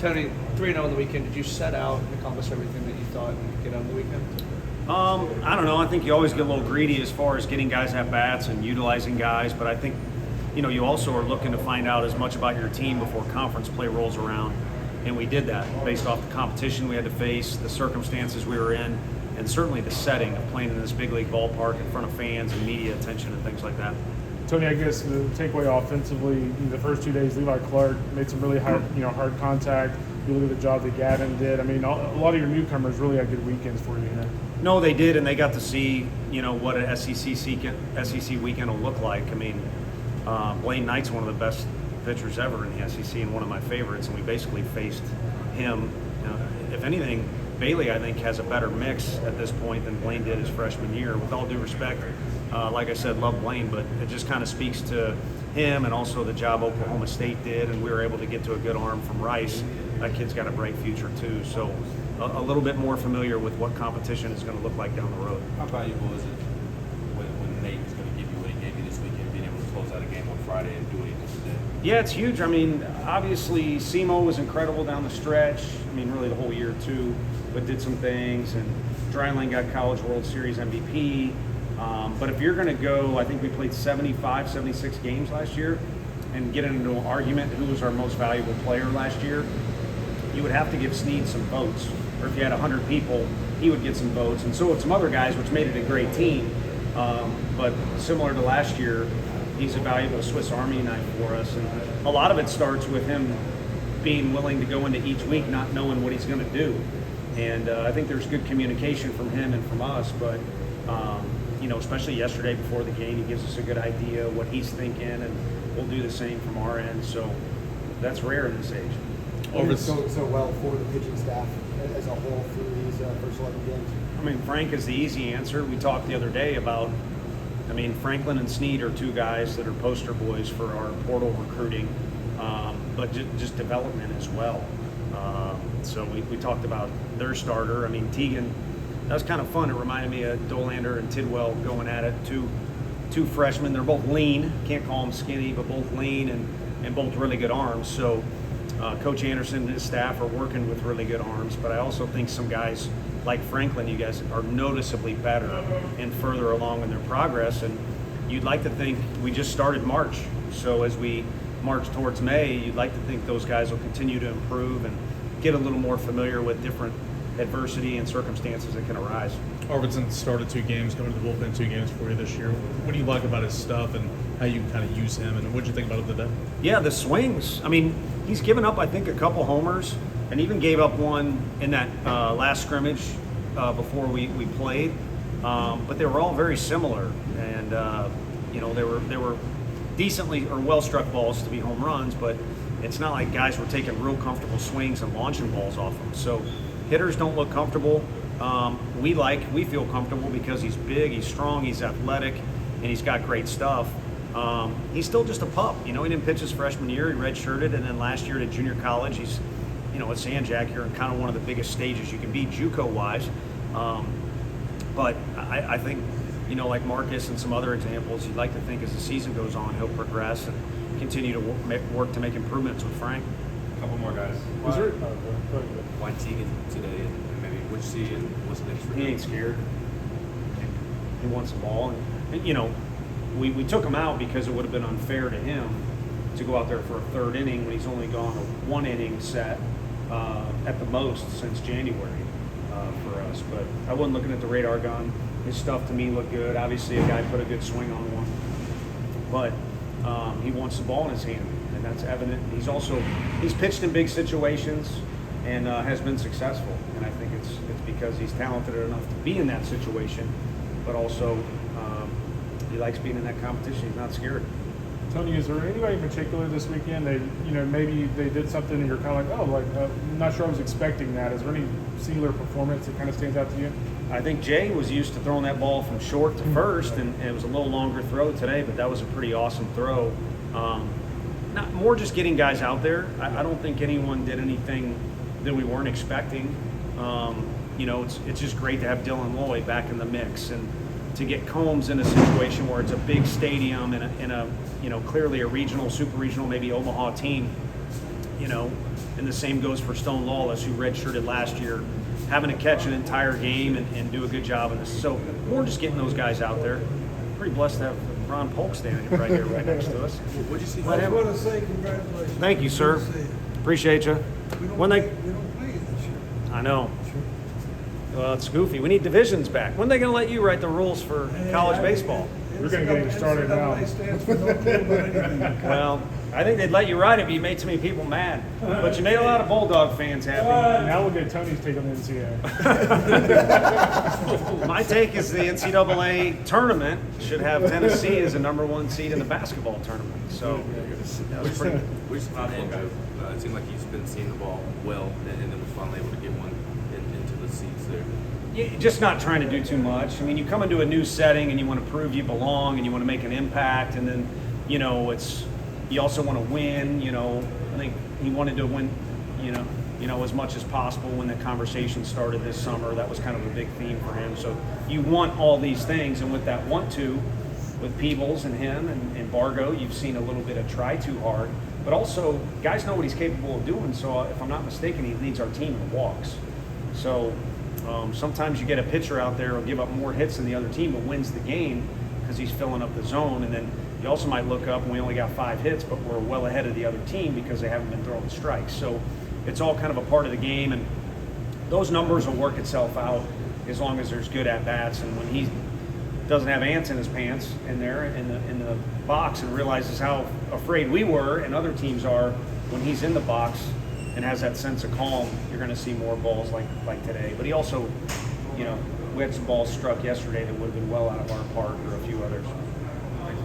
Tony, 3-0 on the weekend. Did you set out and accomplish everything that you thought you could get on the weekend? I don't know. I think you always get a little greedy as far as getting guys at bats and utilizing guys, but I think, you also are looking to find out as much about your team before conference play rolls around, and we did that based off the competition we had to face, the circumstances we were in, and certainly the setting of playing in this big league ballpark in front of fans and media attention and things like that. Tony, I guess the takeaway offensively, the first 2 days, Levi Clark made some really hard contact. You look at the job that Gavin did. I mean, a lot of your newcomers really had good weekends for you here. No, they did, and they got to see, what an SEC weekend will look like. I mean, Blaine Knight's one of the best pitchers ever in the SEC and one of my favorites, and we basically faced him. If anything, Bailey, I think, has a better mix at this point than Blaine did his freshman year. With all due respect, like I said, love Blaine, but it just kind of speaks to him and also the job Oklahoma State did, and we were able to get to a good arm from Rice. That kid's got a bright future too. So a little bit more familiar with what competition is going to look like down the road. How valuable is it when Nate was going to give you what he gave you this weekend, being able to close out a game on Friday and do what he did today? Yeah, it's huge. I mean, obviously, Simo was incredible down the stretch. I mean, really the whole year too, but did some things. And Dryling got College World Series MVP. But if you're going to go, I think we played 75, 76 games last year, and get into an argument who was our most valuable player last year, you would have to give Snead some votes. Or if you had 100 people, he would get some votes. And so would some other guys, which made it a great team. But similar to last year, he's a valuable Swiss Army knife for us. And a lot of it starts with him being willing to go into each week not knowing what he's going to do. And I think there's good communication from him and from us. But, especially yesterday before the game, he gives us a good idea of what he's thinking, and we'll do the same from our end. So that's rare in this age. So well for the pitching staff as a whole through these first 11 games? I mean, Frank is the easy answer. We talked the other day about, Franklin and Snead are two guys that are poster boys for our portal recruiting, but just development as well. So we talked about their starter. Tegan, that was kind of fun. It reminded me of Dolander and Tidwell going at it. Two freshmen. They're both lean. Can't call them skinny, but both lean and both really good arms. So Coach Anderson and his staff are working with really good arms. But I also think some guys like Franklin, you guys are noticeably better and further along in their progress. And you'd like to think we just started March. So as we march towards May, you'd like to think those guys will continue to improve and get a little more familiar with different adversity and circumstances that can arise. Arvidsson started 2 games, coming to the bullpen 2 games for you this year. What do you like about his stuff and how you kind of use him, and what did you think about him today? Yeah, the swings. He's given up, I think, a couple homers, and even gave up one in that last scrimmage before we played. But they were all very similar, and they were decently or well-struck balls to be home runs, but it's not like guys were taking real comfortable swings and launching balls off them. So hitters don't look comfortable. We feel comfortable because he's big, he's strong, he's athletic, and he's got great stuff. He's still just a pup. He didn't pitch his freshman year. He redshirted, and then last year at junior college, he's, at San Jack, you're in kind of one of the biggest stages you can be JUCO-wise. But I think, like Marcus and some other examples, you'd like to think as the season goes on, he'll progress and continue to work to make improvements with Frank. A couple more guys. Why Tegan today, and maybe what you see and what's next for him? He ain't scared. He wants the ball. And we took him out because it would have been unfair to him to go out there for a third inning when he's only gone a 1 inning set at the most since January for us. But I wasn't looking at the radar gun. His stuff to me looked good. Obviously, a guy put a good swing on one. But he wants the ball in his hand, and that's evident. He's pitched in big situations and has been successful. And I think it's because he's talented enough to be in that situation, but also he likes being in that competition. He's not scared. Tony, is there anybody in particular this weekend that, maybe they did something and you're kind of like, I'm not sure I was expecting that. Is there any singular performance that kind of stands out to you? I think Jay was used to throwing that ball from short to first, and it was a little longer throw today, but that was a pretty awesome throw. Not more just getting guys out there. I don't think anyone did anything that we weren't expecting. It's just great to have Dylan Loy back in the mix, and to get Combs in a situation where it's a big stadium and a clearly a regional, super regional, maybe Omaha team. you know, and the same goes for Stone Lawless, who redshirted last year, having to catch an entire game and do a good job in this. So we're just getting those guys out there. Pretty blessed to have Ron Polk standing right here, right next to us. What'd you see? Let I him- want to say congratulations. Thank you, sir. Good to see you. Appreciate you. We don't When play, they, we don't play it this year. I know. Well, it's goofy. We need divisions back. When are they going to let you write the rules for college baseball? We're gonna get you started now. NCAA stands for don't care about anything. Well, I think they'd let you write it, but you made too many people mad. But you made a lot of Bulldog fans happy. Now we'll get Tony's take on the NCAA. My take is the NCAA tournament should have Tennessee as a #1 seed in the basketball tournament. So that was pretty. Which Andrew, it seemed like he's been seeing the ball well, and then was finally able to get one into the seats there. Just not trying to do too much. I mean, you come into a new setting and you want to prove you belong and you want to make an impact, and then, you know, you also want to win. You know, I think he wanted to win, you know, as much as possible when the conversation started this summer. That was kind of a big theme for him. So you want all these things, and with that want to, with Peebles and him and Bargo, you've seen a little bit of try too hard. But also, guys know what he's capable of doing. So if I'm not mistaken, he leads our team in walks. So sometimes you get a pitcher out there who'll give up more hits than the other team but wins the game because he's filling up the zone. And then you also might look up and we only got 5 hits, but we're well ahead of the other team because they haven't been throwing strikes. So it's all kind of a part of the game, and those numbers will work itself out as long as there's good at-bats. And when he doesn't have ants in his pants in there in the box and realizes how afraid we were and other teams are when he's in the box and has that sense of calm, you're going to see more balls like today. But he also, you know, we had some balls struck yesterday that would have been well out of our park, or a few others.